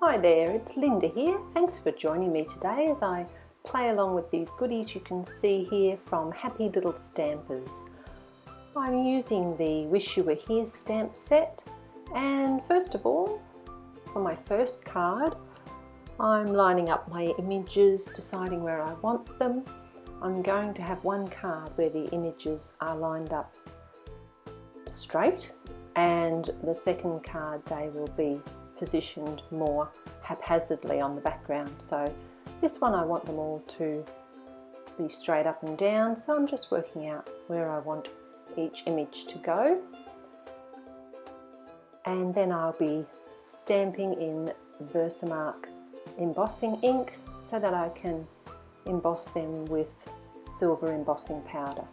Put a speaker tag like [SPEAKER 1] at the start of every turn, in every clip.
[SPEAKER 1] Hi there, it's Linda here. Thanks for joining me today as I play along with these goodies you can see here from Happy Little Stampers. I'm using the Wish You Were Here stamp set, and first of all, for my first card, I'm lining up my images, deciding where I want them. I'm going to have one card where the images are lined up straight, and the second card they will be positioned more haphazardly on the background. So this one I want them all to be straight up and down, so I'm just working out where I want each image to go, and then I'll be stamping in Versamark embossing ink so that I can emboss them with silver embossing powder.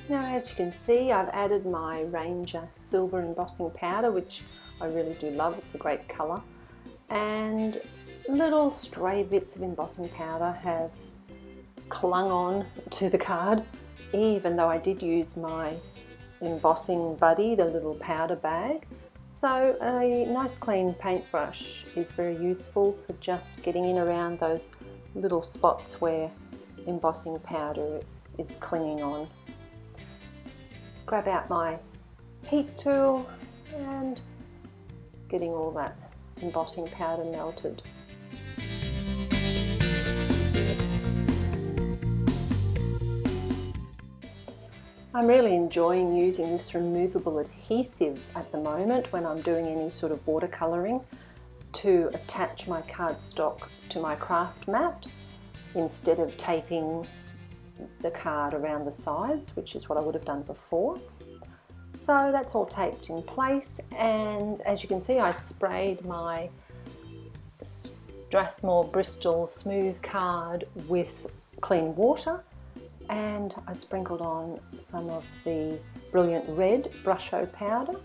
[SPEAKER 1] Now, as you can see, I've added my Ranger silver embossing powder, which I really do love. It's a great colour, and little stray bits of embossing powder have clung on to the card, even though I did use my embossing buddy, the little powder bag. So a nice clean paintbrush is very useful for just getting in around those little spots where embossing powder is clinging on. Grab out my heat tool and getting all that embossing powder melted. I'm really enjoying using this removable adhesive at the moment when I'm doing any sort of watercolouring to attach my cardstock to my craft mat instead of taping the card around the sides, which is what I would have done before. So that's all taped in place, and as you can see, I sprayed my Strathmore Bristol smooth card with clean water, and I sprinkled on some of the brilliant red Brusho powder,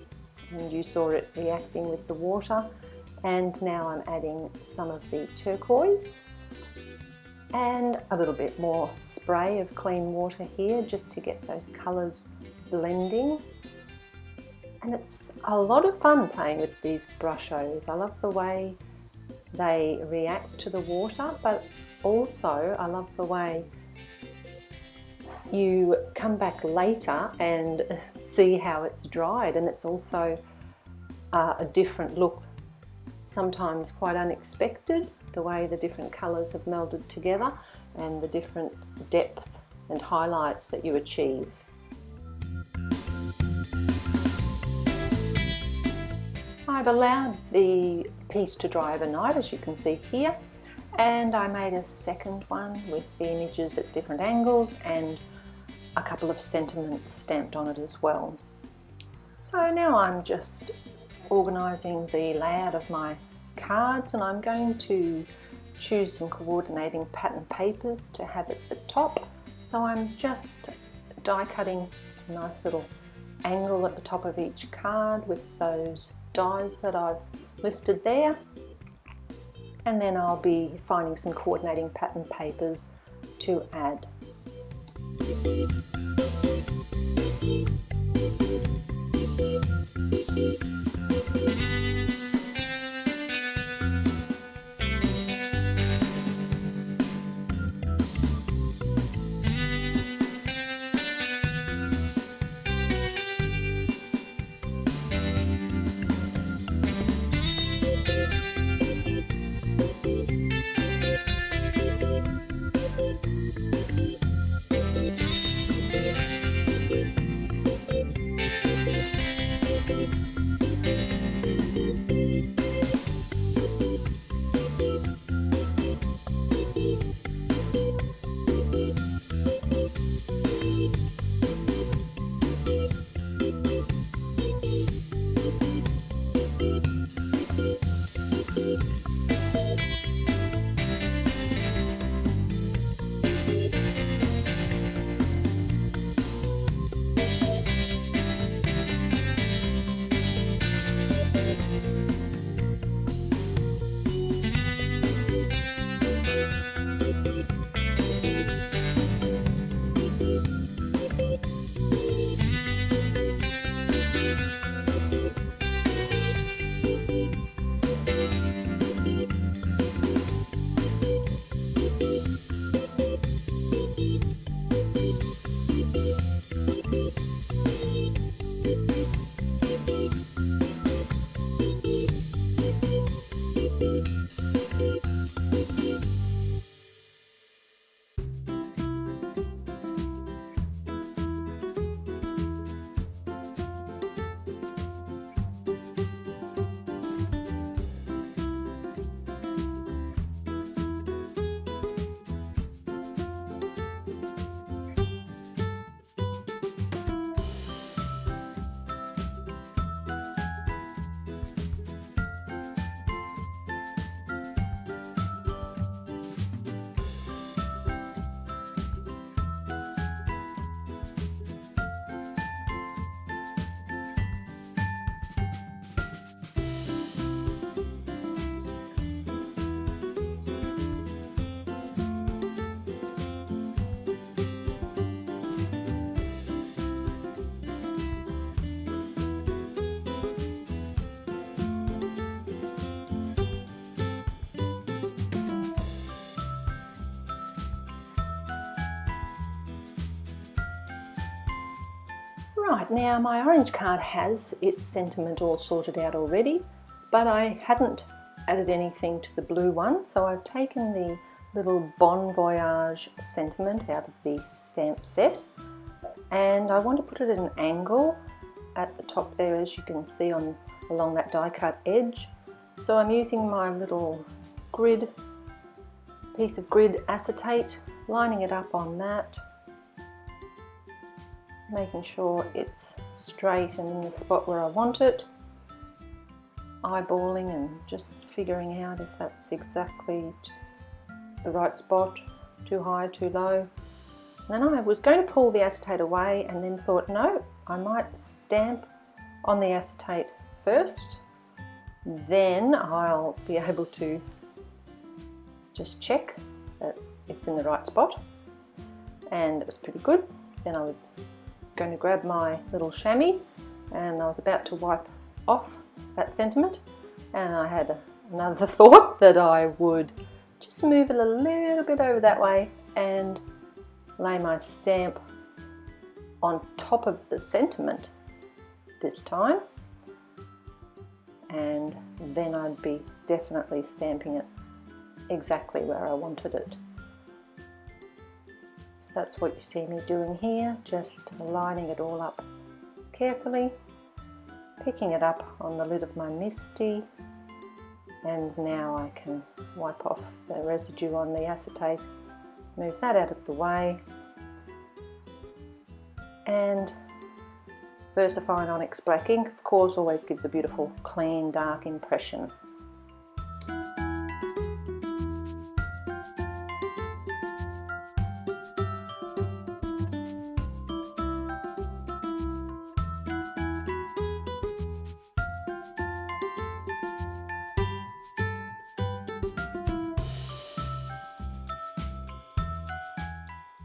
[SPEAKER 1] and you saw it reacting with the water. And now I'm adding some of the turquoise and a little bit more spray of clean water here just to get those colours blending. And it's a lot of fun playing with these Brushos. I love the way they react to the water, but also I love the way you come back later and see how it's dried, and it's also a different look, sometimes quite unexpected, the way the different colours have melded together and the different depth and highlights that you achieve. I've allowed the piece to dry overnight, as you can see here, and I made a second one with the images at different angles and a couple of sentiments stamped on it as well. So now I'm just organising the layout of my cards, and I'm going to choose some coordinating pattern papers to have at the top. So I'm just die cutting a nice little angle at the top of each card with those dies that I've listed there, and then I'll be finding some coordinating pattern papers to add. Right, now my orange card has its sentiment all sorted out already, but I hadn't added anything to the blue one, so I've taken the little Bon Voyage sentiment out of the stamp set, and I want to put it at an angle at the top there, as you can see along that die cut edge. So I'm using my little piece of grid acetate, lining it up on that, making sure it's straight and in the spot where I want it, eyeballing and just figuring out if that's exactly the right spot, too high, too low. And then I was going to pull the acetate away and then thought, no, I might stamp on the acetate first, then I'll be able to just check that it's in the right spot, and it was pretty good. Then I was going to grab my little chamois and I was about to wipe off that sentiment, and I had another thought that I would just move it a little bit over that way and lay my stamp on top of the sentiment this time, and then I'd be definitely stamping it exactly where I wanted it. So that's what you see me doing here, just lining it all up carefully, picking it up on the lid of my Mystik, and now I can wipe off the residue on the acetate, move that out of the way, and VersaFine Onyx Black ink, of course, always gives a beautiful clean dark impression.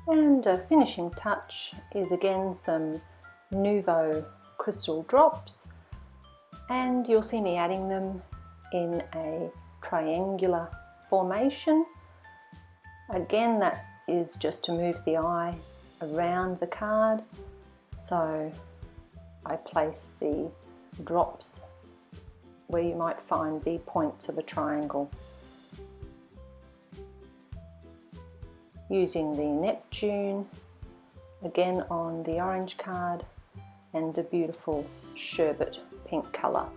[SPEAKER 1] And a finishing touch is again some Nuvo crystal drops, and you'll see me adding them in a triangular formation. Again, that is just to move the eye around the card, so I place the drops where you might find the points of a triangle. Using the Neptune, again on the orange card, and the beautiful Sherbert pink colour.